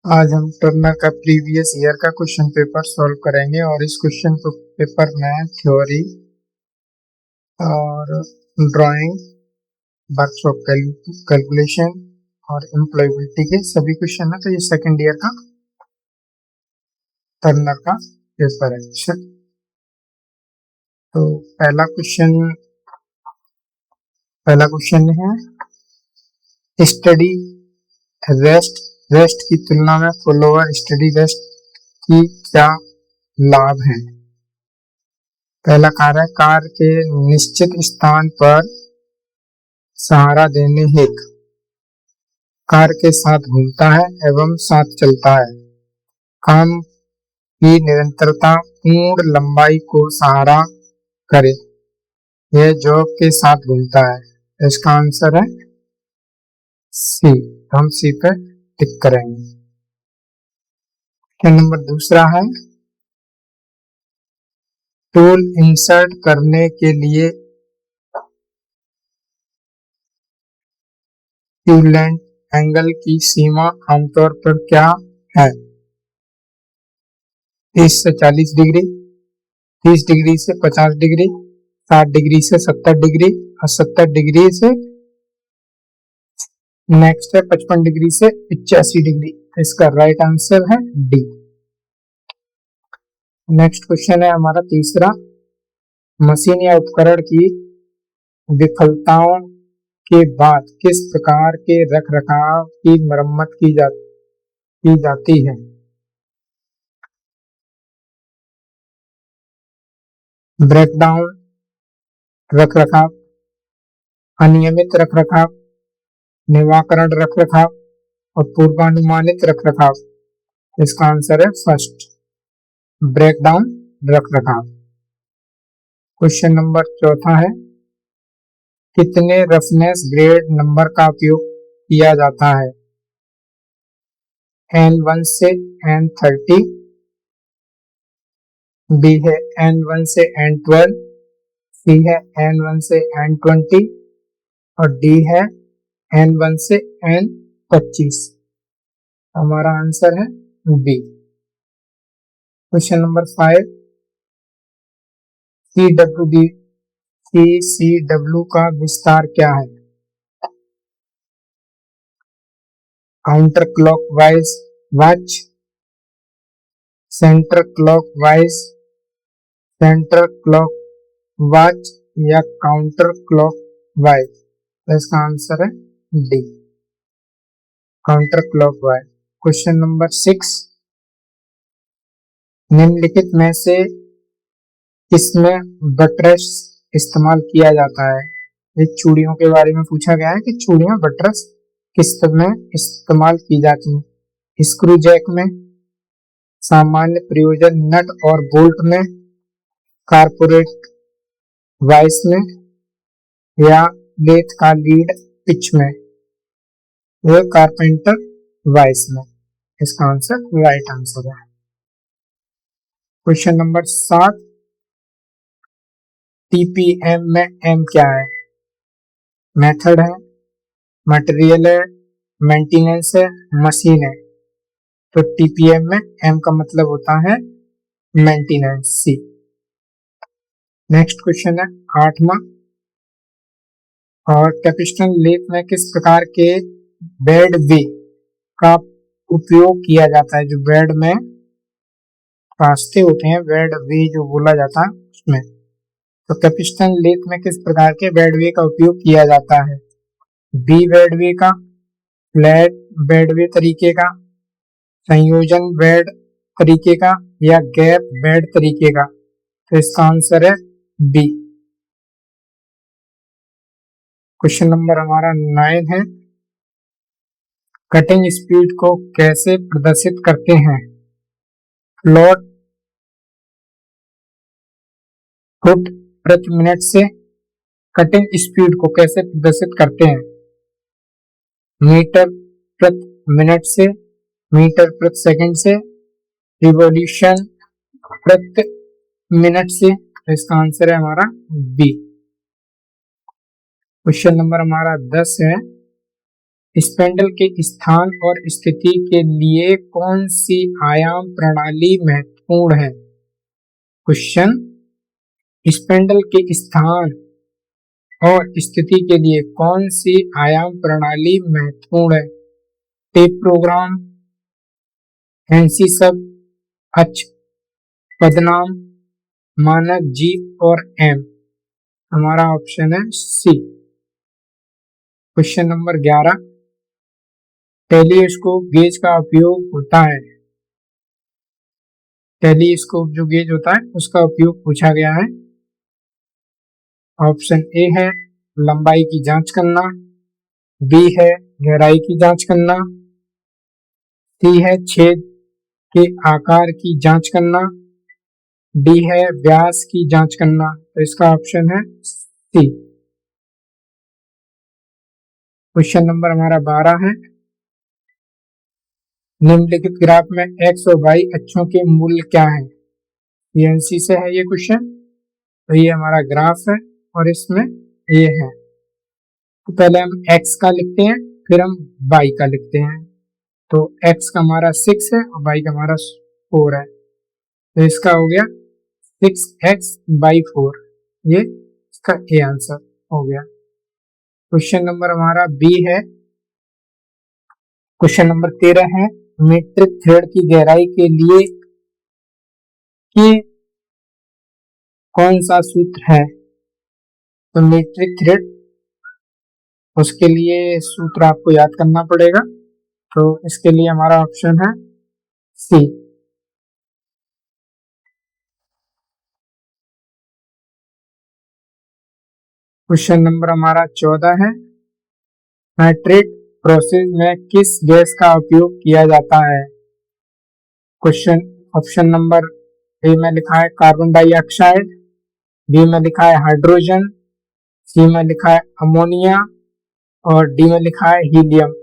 आज हम टर्नर का प्रीवियस ईयर का क्वेश्चन पेपर सॉल्व करेंगे और इस क्वेश्चन पेपर में थ्योरी और ड्राइंग, वर्क्स ऑफ कैलकुलेशन और एम्प्लॉयबिलिटी के सभी क्वेश्चन है। तो ये सेकंड ईयर का टर्नर का पेपर है। तो पहला क्वेश्चन है स्टडी रेस्ट की तुलना में फॉलोअर स्टडी रेस्ट की क्या लाभ है। पहला कार्य है कार के निश्चित स्थान पर सहारा देने हेतु कार के साथ घूमता है एवं साथ चलता है। काम की निरंतरता पूर्ण लंबाई को सहारा करे। यह जॉब के साथ घूमता है। इसका आंसर है सी। हम सी पे टिक करेंगे। नंबर दूसरा है टूल इंसर्ट करने के लिए ट्यूलेंट एंगल की सीमा आमतौर पर क्या है। 30 से 40 डिग्री, 30 डिग्री से 50 डिग्री, 60 डिग्री से 70 डिग्री और 70 डिग्री से नेक्स्ट है 55 डिग्री से 85 डिग्री। इसका राइट आंसर है डी। नेक्स्ट क्वेश्चन है हमारा तीसरा, मशीन या उपकरण की विफलताओं के बाद किस प्रकार के रखरखाव की मरम्मत की जाती है। ब्रेकडाउन रखरखाव, अनियमित रखरखाव, निवाकरण रखरखाव और पूर्वानुमानित रखरखाव। इसका आंसर है फर्स्ट, ब्रेकडाउन रखरखाव। क्वेश्चन नंबर चौथा है कितने रफनेस ग्रेड नंबर का उपयोग किया जाता है। N1 से N30, B है N1 से N12, C है N1 से N20 और D है N1 से N25। हमारा आंसर है बी। क्वेश्चन नंबर 5, CW का विस्तार क्या है। Counter clockwise watch, centre clockwise centre clock watch या काउंटर क्लॉकवाइज। तो इसका आंसर है D, counter clockwise. Question number 6, निम्नलिखित में से किसमें बटरस इस्तेमाल किया जाता है। ये चूड़ियों के बारे में पूछा गया है कि चूड़ियां बटरस किस में इस्तेमाल की जाती हैं। स्क्रू जैक में, सामान्य प्रयोजन नट और बोल्ट में, कारपोरेट वाइस में या लेथ का लीड पिच में, या कारपेंटर वाइस में। इसका आंसर राइट आंसर है। क्वेश्चन नंबर 7, टीपीएम में एम क्या है। मेथड है, मटेरियल है, मेंटेनेंस है, मशीन है। तो टीपीएम में एम का मतलब होता है मेंटेनेंस, सी। नेक्स्ट क्वेश्चन है 8वां, और कैपिस्टन लेथ में किस प्रकार के बेड वे का उपयोग किया जाता है। जो बेड में रास्ते होते हैं, बेड वे जो बोला जाता है उसमें। तो कैपिस्टन लेथ में किस प्रकार के बेड वे का उपयोग किया जाता है। बी बेड वे का, फ्लैट बेड वे तरीके का, संयोजन बेड तरीके का या गैप बेड तरीके का। तो इसका आंसर है बी। क्वेश्चन नंबर हमारा 9 है, कटिंग स्पीड को कैसे प्रदर्शित करते हैं। फ्लोट फुट प्रति मिनट से कटिंग स्पीड को कैसे प्रदर्शित करते हैं। मीटर प्रति मिनट से, मीटर प्रति सेकंड से, रिवॉल्यूशन प्रति मिनट से। तो इसका आंसर है हमारा बी। क्वेश्चन नंबर हमारा 10 है, स्पेंडल के स्थान और स्थिति के लिए कौन सी आयाम प्रणाली महत्वपूर्ण है? क्वेश्चन, स्पेंडल के स्थान और स्थिति के लिए कौन सी आयाम प्रणाली महत्वपूर्ण है? टेप्रोग्राम, एनसी सब, अक्ष, पदनाम, मानक जी और एम। हमारा ऑप्शन है सी। क्वेश्चन नंबर 11, टेलीस्कोप गेज का उपयोग होता है। टेलीस्कोप जो गेज होता है उसका उपयोग पूछा गया है। ऑप्शन ए है लंबाई की जांच करना, बी है गहराई की जांच करना, सी है छेद के आकार की जांच करना, डी है व्यास की जांच करना। तो इसका ऑप्शन है सी। क्वेश्चन नंबर हमारा 12 है, निम्नलिखित ग्राफ में एक्स और वाई अक्षों के मूल्य क्या है? एनसी से है ये क्वेश्चन। तो ये हमारा ग्राफ है और इसमें ये है। तो पहले हम x का लिखते हैं, फिर हम y का लिखते हैं। तो x का हमारा 6 है और y का हमारा 4 है। तो इसका हो गया 6x/4। ये इसका ए आंसर हो गया। क्वेश्चन नंबर हमारा बी है। क्वेश्चन नंबर 13 है, मीट्रिक थ्रेड की गहराई के लिए कौन सा सूत्र है? तो मीट्रिक थ्रेड, उसके लिए सूत्र आपको याद करना पड़ेगा। तो इसके लिए हमारा ऑप्शन है सी। क्वेश्चन नंबर हमारा 14 है, नाइट्रेट प्रोसेस में किस गैस का उपयोग किया जाता है? क्वेश्चन ऑप्शन नंबर ए में लिखा है कार्बन डाइऑक्साइड, बी में लिखा है हाइड्रोजन, सी में लिखा है अमोनिया और डी में लिखा है हीलियम।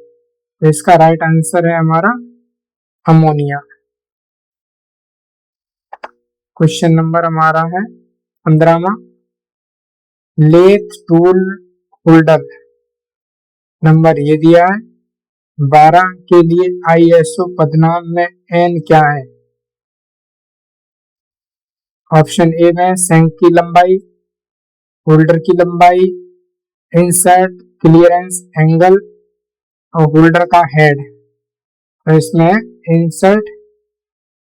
तो इसका राइट आंसर है हमारा अमोनिया। क्वेश्चन नंबर हमारा है 15वां, लेथ टूल होल्डर नंबर ये दिया है 12 के लिए आईएसओ पदनाम में एन क्या है? ऑप्शन ए में शंक की लंबाई, होल्डर की लंबाई, इंसर्ट क्लियरेंस एंगल और होल्डर का हेड। तो इसमें इंसर्ट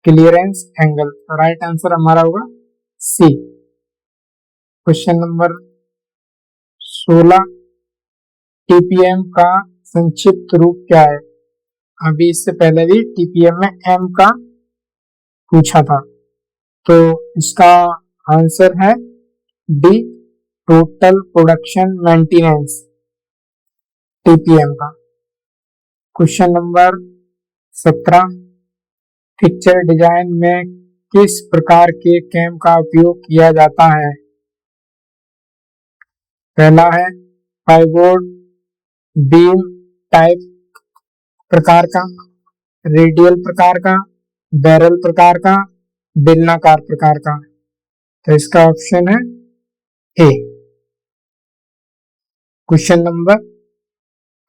क्लियरेंस एंगल। तो राइट आंसर हमारा होगा सी। क्वेश्चन नंबर 16, टीपीएम का संक्षिप्त रूप क्या है? अभी इससे पहले भी टीपीएम में एम का पूछा था। तो इसका आंसर है D, total production maintenance, TPM का। क्वेश्चन नंबर 17, पिक्चर डिजाइन में किस प्रकार के कैम का उपयोग किया जाता है? पहला है पाइवोट बीम टाइप प्रकार का, रेडियल प्रकार का, बैरल प्रकार का, बेलनाकार प्रकार का। तो इसका ऑप्शन है ए। क्वेश्चन नंबर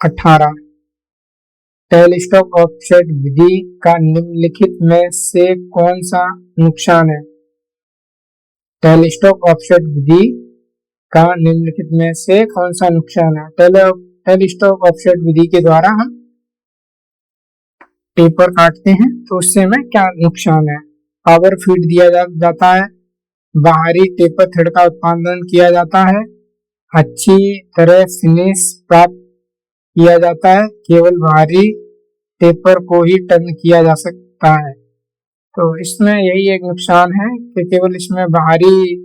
18, टेलीस्कोप ऑफसेट विधि का निम्नलिखित में से कौन सा नुकसान है? टेलीस्कोप ऑफसेट विधि का निम्नलिखित में से कौन सा नुकसान है? टेलीस्कोप ऑफसेट विधि के द्वारा हम टेपर काटते हैं तो उससे हमें क्या नुकसान है? पावर फीड दिया जाता है, बाहरी टेपर थ्रेड का उत्पादन किया जाता है, अच्छी तरह फिनिश प्राप्त किया जाता है, केवल बाहरी टेपर को ही टर्न किया जा सकता है। तो इसमें यही एक नुकसान है कि केवल इसमें बाहरी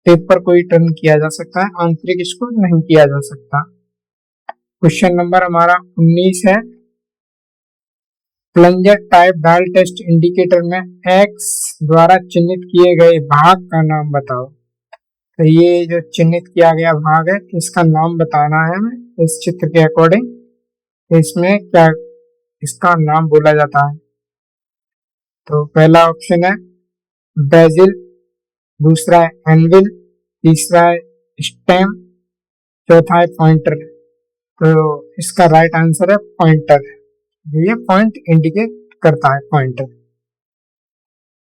टेपर को ही टर्न किया जा सकता है, आंतरिक इसको नहीं किया जा सकता। क्वेश्चन नंबर हमारा 19 है, plunger type dial test indicator में एक्स द्वारा चिन्हित किए गए भाग का नाम बताओ। तो ये जो चिन्हित किया गया भाग है इसका नाम बताना है हमें इस चित्र के अकॉर्डिंग। इसमें क्या इसका नाम बोला जाता है? तो पहला ऑप्शन है बेजिल, दूसरा है एनविल, तीसरा है स्टेम, चौथा है पॉइंटर। तो इसका राइट आंसर है पॉइंटर। ये पॉइंट इंडिकेट करता है, पॉइंटर।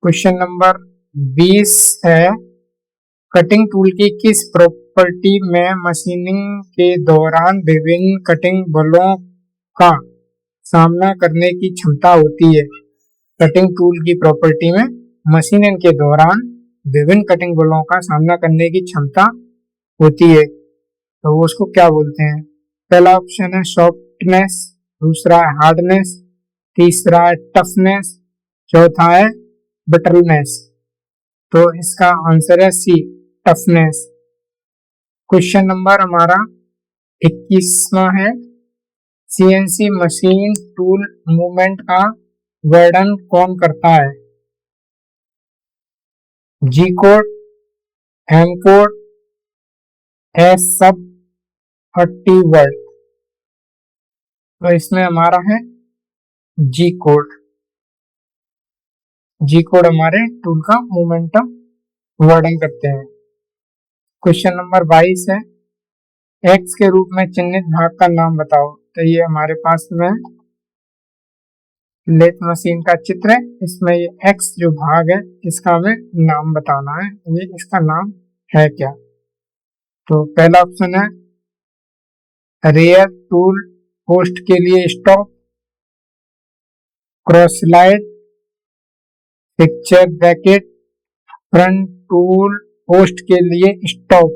क्वेश्चन नंबर 20 है, कटिंग टूल की किस प्रॉपर्टी में मशीनिंग के दौरान विभिन्न कटिंग बलों का सामना करने की क्षमता होती है? कटिंग टूल की प्रॉपर्टी में मशीनिंग के दौरान विभिन्न कटिंग बलों का सामना करने की क्षमता होती है, तो वो उसको क्या बोलते हैं? पहला ऑप्शन है सॉफ्टनेस, दूसरा है हार्डनेस, तीसरा है टफनेस, चौथा है बटरनेस। तो इसका आंसर है सी, टफनेस। क्वेश्चन नंबर हमारा 21वां है, सीएनसी मशीन टूल मूवमेंट का वर्णन कौन करता है? जी कोड, एम कोड, एस सब और टी वर्ड। तो इसमें हमारा है जी कोड। जी कोड हमारे टूल का मोमेंटम वर्णन करते हैं। क्वेश्चन नंबर 22 है, एक्स के रूप में चिन्हित भाग का नाम बताओ। तो ये हमारे पास में लेथ मशीन का चित्र है, इसमें ये एक्स जो भाग है इसका हमें नाम बताना है, ये इसका नाम है क्या? तो पहला ऑप्शन है रेयर टूल पोस्ट के लिए stop, cross slide, picture bracket, front tool post के लिए स्टॉप।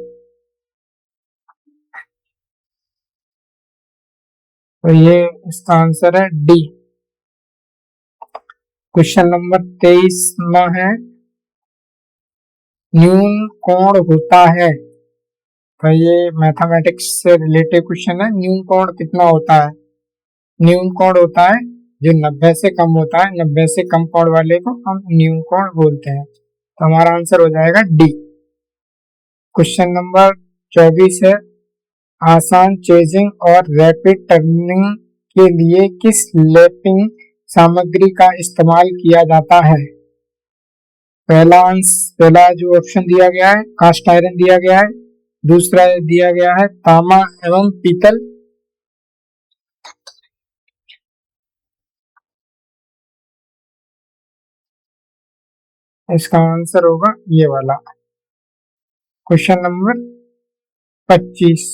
तो ये इसका आंसर है डी। क्वेश्चन नंबर 23 में है, न्यून कोण होता है? तो ये मैथमेटिक्स से रिलेटेड क्वेश्चन है। न्यून कोण कितना होता है? न्यून कोण होता है जो 90 से कम होता है, 90 से कम कोण वाले को हम न्यून कोण बोलते हैं। तो हमारा आंसर हो जाएगा डी। क्वेश्चन नंबर 24 है, आसान चेजिंग और रैपिड टर्निंग के लिए किस लैपिंग सामग्री का इस्तेमाल किया जाता है? पहला जो ऑप्शन दिया गया है कास्ट आयरन दिया गया है, दूसरा दिया गया है तांबा एवं पीतल, इसका आंसर होगा ये वाला। Question number 25,